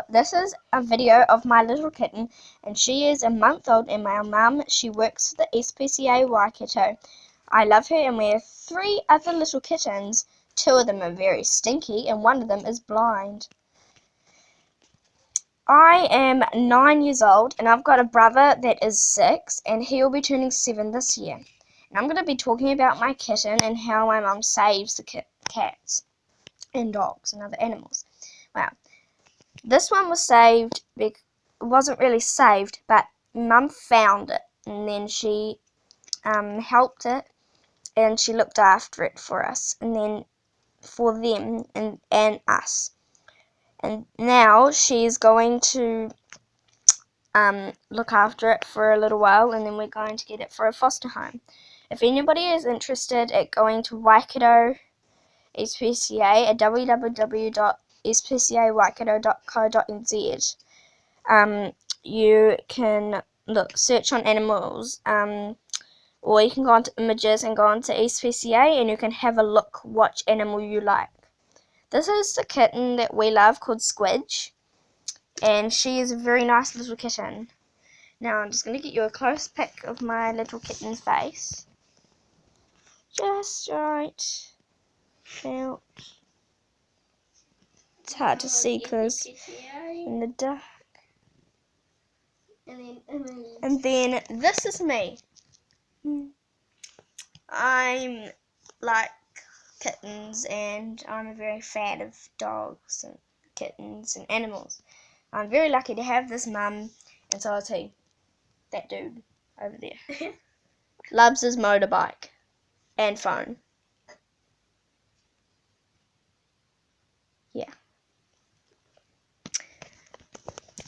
This is a video of my little kitten, and she is a month old, and my mum, she works for the SPCA Waikato. I love her, and we have 3 other little kittens. 2 of them are very stinky, and 1 of them is blind. I am 9 years old, and I've got a brother that is 6, and he will be turning 7 this year. And I'm going to be talking about my kitten and how my mum saves the cats and dogs and other animals. Wow. This one was saved, it wasn't really saved, but Mum found it, and then she helped it, and she looked after it for us, and then for them and us. And now she's going to look after it for a little while, and then we're going to get it for a foster home. If anybody is interested at going to Waikato SPCA at www.spcawaikato.co.nz, you can search on animals, or you can go onto images and go onto SPCA, and you can have a look which animal you like. This is the kitten that we love, called Squidge, and she is a very nice little kitten. Now I'm just going to get you a close pic of my little kitten's face. Just right. Now, it's hard to see because in the dark. And then this is me. I'm like kittens, and I'm a very fan of dogs and kittens and animals. I'm very lucky to have this mum, and so I'll tell you, that dude over there loves his motorbike and phone. Yeah.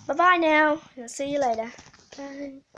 Bye bye now. I'll see you later. Bye.